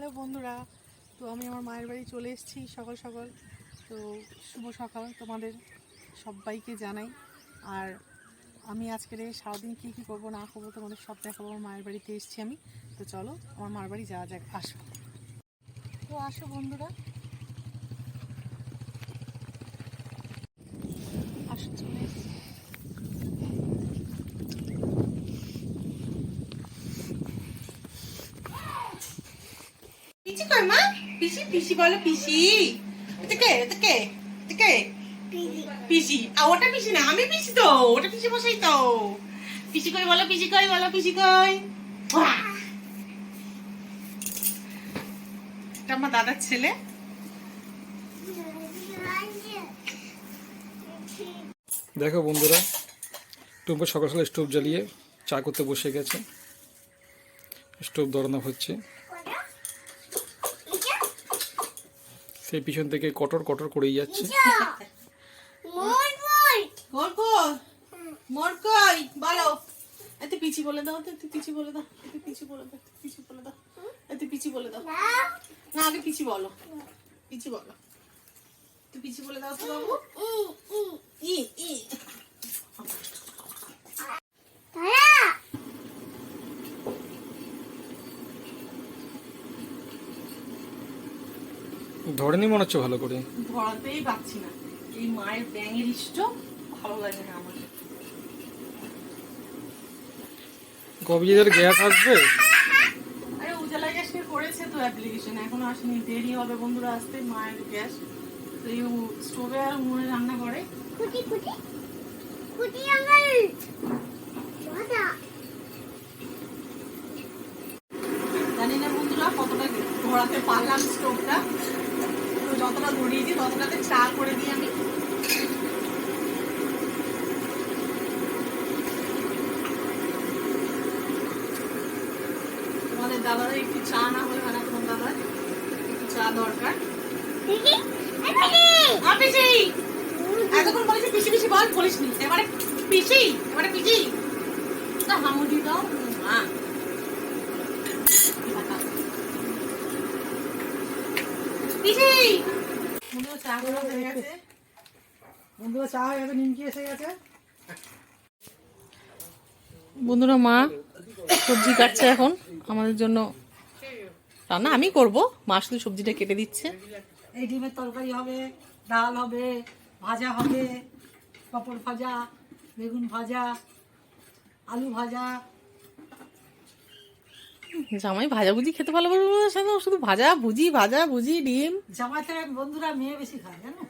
Hello বন্ধুরা, তো আমি আমার মায়ের বাড়ি চলে এসেছি সকাল সকাল। তো শুভ সকাল তোমাদের সবাইকে জানাই। আর আমি আজকের সারাদিন কী কী করবো না করবো তোমাদের সব দেখাবো। আমার মায়ের বাড়িতে এসেছি আমি। তো চলো আমার মায়ের বাড়ি যাওয়া যাক, আসো। তো আসো বন্ধুরা, আসো, চলে এসেছি। পিসি কই মা? পিসি পিসি বলো, পিসি। এটা কে? এটা কে? এটা কে? পিসি। ওটা পিসি না, আমি পিসি তো। ওটা পিসি বসাই তো। পিসি কই বলো, পিসি কই বলো, পিসি কই। এটা আমার দাদার ছেলে। দেখো বন্ধুরা, টুম্পা সকাল সকাল স্টোভ জ্বালিয়ে চা করতে বসে গেছে। স্টোভ ধরানো হচ্ছে, সেই পিছন থেকে কটর কটর করেই যাচ্ছে। বলো, এত পিছি বলে দাও, একটু পিছি বলে দাও, একটু পিছি বলে দাও, একটু পিছি বলে দাও, একটু পিছি বলে দাও। না, আগে পিছি বলো, পিছি বলো, একটু পিছি বলে দাও তো বাবু। ই ই ধরেনি মনে হচ্ছে ভালো করে। ধরাতেই পারছি না, এই মায়ের ব্যাঙের স্টোভ ভালো লাগে না আমার। কবিদের গ্যাস আসবে। আরে উজালা গ্যাসকে করেছে তো অ্যাপ্লিকেশন, এখনো আসেনি, দেরি হবে বন্ধুরা আসতে মায়ের গ্যাস। তো এই স্টোভে আর উনুনে রান্না করে। জানি না বন্ধুরা কতটা ধরাতে পারলাম স্টোভটা। তো যতটা ধরিয়েছি ততটাতে চা করে দিই আমি। তোমাদের দাদাদের একটু চা না হলে হয় না, তোমার দাদার একটু চা দরকার। এতক্ষণ বলেছি পিসি পিসি বল, বলিস নি। এবারে পিসি, এবারে পিসি। তা হামুদি দাও। পিসি বন্ধুরা, চা করা হয়ে গেছে। বন্ধুরা, চা হয়ে গেছে, নিমকি এসে গেছে। বন্ধুরা, মা সবজি কাটছে এখন আমাদের জন্য। রান্না আমি করব, মা শুধু সবজিটা কেটে দিচ্ছে। এই ডিমের তরকারি হবে, ডাল হবে, ভাজা হবে, পাপড় ভাজা, বেগুন ভাজা, আলু ভাজা। জামাই ভাজাভুজি খেতে ভালোবাসে, শুধু ভাজা ভুজি, ভাজা ভুজি, ডিম। জামাই থেকে বন্ধুরা মেয়ে বেশি খায়, জানো?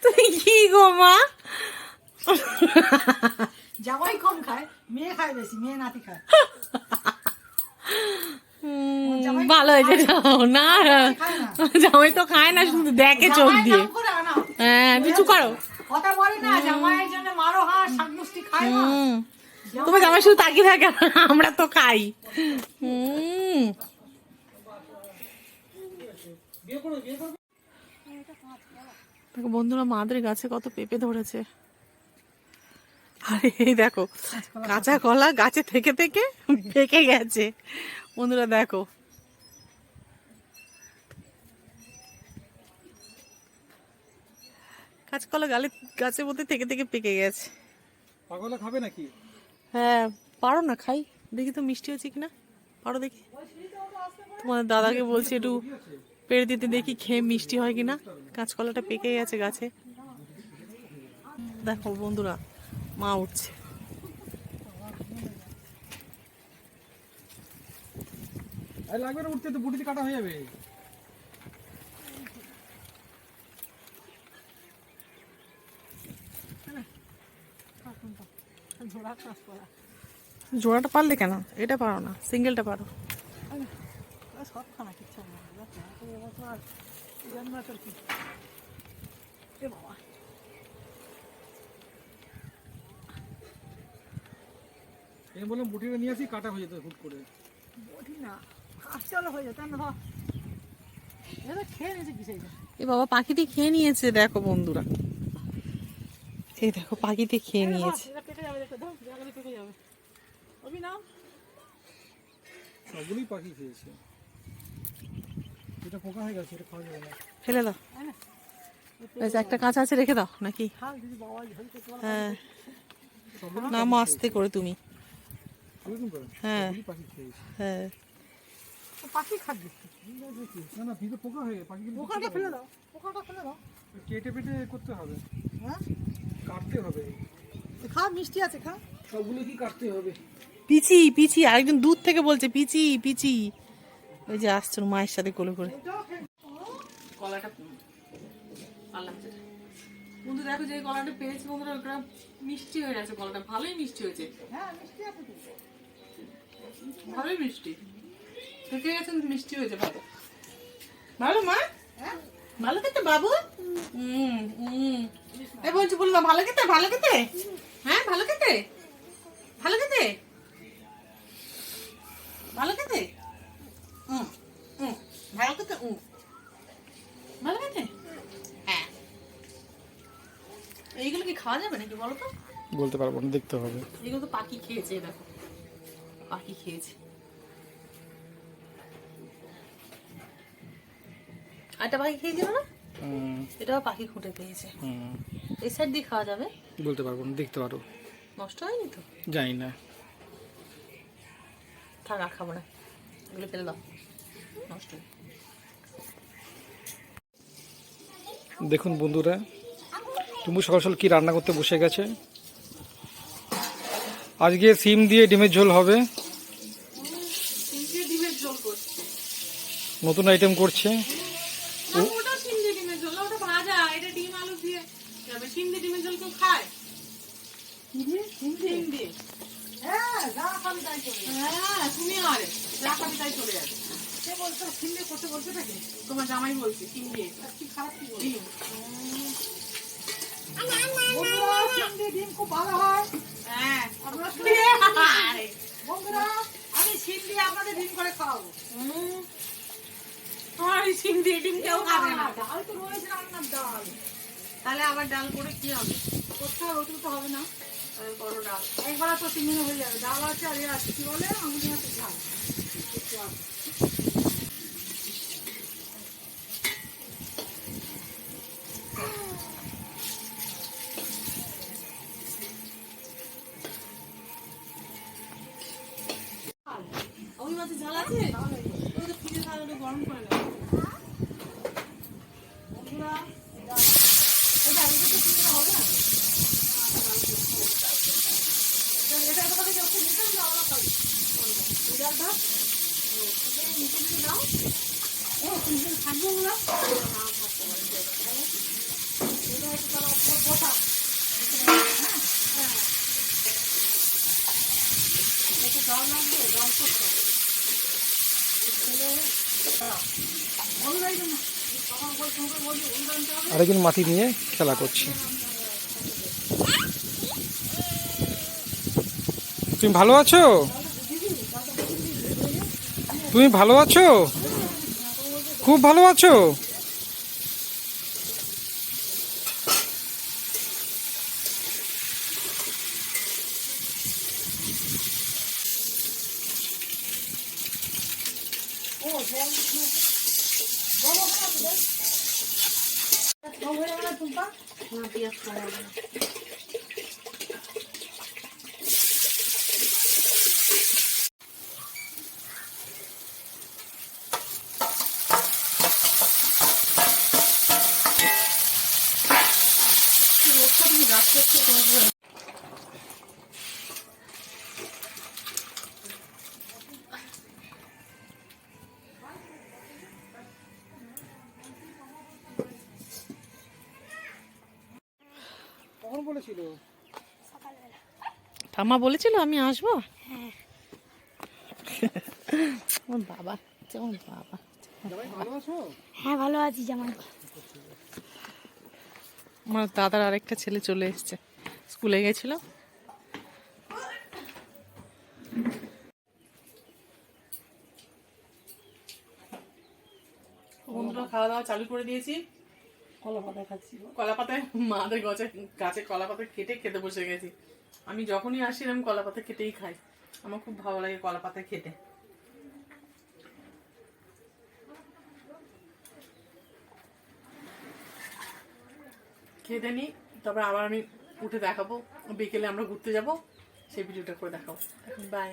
তুই কি গো মা? জামাই কম খায়, মেয়ে খায় বেশি, মেয়ে নাতি খায়। ভালো হয়েছে। না, জামাই তো খায় না, শুধু দেখে চোখ দিয়ে। হ্যাঁ, কিছু করো। কথা বলে না, জামাইয়ের জন্য মারো হাঁস, শাক মুষ্টি খায় না। তোমার জামাই শুধু তাকিয়ে থাকে, আমরা তো খাই। দেখো বন্ধুরা, মাদের গাছে কত পেঁপে ধরেছে। আরে এই দেখো, কাঁচা কলা গাছে থেকে থেকে পেকে গেছে। বন্ধুরা দেখো, কাঁচকলা গাছের মধ্যে থেকে থেকে পেকে গেছে। পাগলা খাবে নাকি? হ্যাঁ, পারো না, খাই দেখি তো মিষ্টি হচ্ছে কিনা, পারো দেখি। তোমাদের দাদাকে বলছি একটু পেড়ে দিতে, দেখি খেয়ে মিষ্টি হয় কিনা। কাঁচকলাটা পেকে গেছে গাছে। দেখো বন্ধুরা, মা উঠছে। লাগবে না উঠতে, তো বুটিতে কাটা হয়ে যাবে। জোড়াটা পারলে কেন? এটা পারো না, সিঙ্গেলটা পারো। সব খানা কিচ্ছু আমি বললাম বুটিটা নিয়ে আসি, কাটা হয়ে যেত হুট করে। বটি না, চলো হয়ে যেত না। খেয়ে নিয়েছে কিসে? এ বাবা, পাখিতে খেয়ে নিয়েছে। দেখো বন্ধুরা, এই দেখো পাখিতে খেয়ে নিয়েছে। সবগুলোই পাখি খেয়েছে। এটা পোকা হয়ে গেছে, এটা খাওয়া যাবে না। ফেলে দাও। আচ্ছা, একটা কাঁচা আছে রেখে দাও নাকি? হ্যাঁ, নামো আস্তে করে তুমি। এরকম করে হ্যাঁ সবগুলোই পাখি খেয়েছে। হ্যাঁ, পাখি খাদ্য না না, ভিতরে পোকা হয়ে গেছে, পাখিগুলো পোকাটা ফেলে দাও, পোকাটা ফেলে দাও। কেটে পেটে করতে হবে, হ্যাঁ কাটতে হবে। খা, মিষ্টি আছে, খা। সবগুলো কি কাটতে হবে? পিচি পিচি, আরেকজন দূর থেকে বলছে পিচি পিচি। ওই যে আসছে ওর মায়ের সাথে কোলে করে। কলাটা পারলাম যেটা। বন্ধু দেখো, যে কলাটা পেয়েছি বন্ধুরা, ওটা মিষ্টি হয়ে গেছে। কলাটা ভালোই মিষ্টি হয়েছে, হ্যাঁ মিষ্টি আছে তো। ভালোই মিষ্টি থেকে গেছে, মিষ্টি হয়েছে ভালো। ভালো মা, হ্যাঁ ভালো খেতে বাবু। এই বলছি, বললাম ভালো খেতে, ভালো খেতে। হ্যাঁ ভালো খেতে, ভালো খেতে, ভালো খেতে। ভালো খেতে, ভালো খেতে। হ্যাঁ, এইগুলো কি খাওয়া যাবে নাকি বলো তো? বলতে পারবো না, দেখতে হবে। এগুলো তো পাখি খেয়েছে, দেখো পাখি খেয়েছে। আরেকটা পাখি খেয়েছিল না, এটাও পাখি খুঁটে পেয়েছে। এই সাইড দিয়ে খাওয়া যাবে? বলতে পারবো না, দেখতে পারো। নষ্ট হয়নি তো? জানি না। থাক, আর খাবো না, এগুলো ফেলে দাও, নষ্ট হয়ে। দেখুন বন্ধুরা, টুম্পু সকাল সকাল কি রান্না করতে বসে গেছে। আজকে সিম দিয়ে ডিমের ঝোল হবে, ডিমের ঝোল করছে। নতুন আইটেম করছে। না, ওটা সিম দিয়ে ডিমের ঝোল না, ওটা ভাজা। এটা ডিম আলু দিয়ে যাবে। সিম দিয়ে ডিমের ঝোল কেউ খায়? সিম দিয়ে। হ্যাঁ যা খাবি তাই চলে যাবে। হ্যাঁ, তুমি আরে যা খাবি তাই চলে যাবে। কে বলছো সিন্দি করতে বলছে নাকি? তোমার জামাই বলছে সিম দিয়ে আর কি খারাপ কি বলছো? ডিম। বন্ধুরা, সিন্দি ডিম খুব ভালো হয়। হ্যাঁ, আপনারা আরে বন্ধুরা, আমি সিন্দি আপনাদের ডিম করে খাওয়াবো। তোমার ওই সিম দিয়ে ডিম কেউ খাবে না। ডাল তো রয়েছে, রান্নার ডাল তাহলে আবার ডাল করে কি হবে? করতে হবে, ওটুকু তো হবে না। তাহলে করো ডাল। একবার তো 3 দিনে হয়ে যাবে। ডাল আছে আর এ আছে, কি বলে আমাদের হাতে ঝাল। করতে হবে। ওই মাছের ঝাল আছে? ওই তো ফ্রিজে থাকলে ওটা গরম করে নাও। বন্ধুরা, এটা তো 3 দিনে হবে না। এটা এত কথা যখন নিতে হবে আলাদা খাবি। এই ডালটা এটা নিচে দিয়ে দাও। ও 3 দিন থাকবে ওগুলো? এটা একটু তারা বসা। হ্যাঁ, একটু ডাল লাগবে, ডাল করতে হবে। অনুযায়ী না, তখন বলছি অনুদানটা হবে। আরেকজন মাটি নিয়ে খেলা করছে। তুমি ভালো আছো? তুমি ভালো আছো? খুব ভালো আছো? ও জল জল হবে না জল হয়ে যাবে না টুম্পা? না, পেঁয়াজ খাওয়া হবে না। রোদটা তুমি রাত করছো করবো। কখন বলেছিল? ঠাম্মা বলেছিল আমি আসবো। আমার বাবা, আমার বাবা। ভালো আছো? হ্যাঁ ভালো আছি জামাই। আমার দাদার আরেকটা ছেলে চলে এসেছে, স্কুলে গেছিল। বন্ধুরা, খাওয়া দাওয়া চালু করে দিয়েছি। কলা পাতা খাচ্ছি। কলা পাতায় মাদের গাছে কলা পাতা কেটে খেতে বসে গেছি। আমি যখনই আসি আমি কলা পাতা কেটেই খাই, আমার খুব ভালো লাগে কলা পাতা খেতে। খেতে নিই, তারপর আবার আমি উঠে দেখাবো, বিকেলে আমরা ঘুরতে যাব, সেই ভিডিওটা করে দেখাবো। এখন বাই।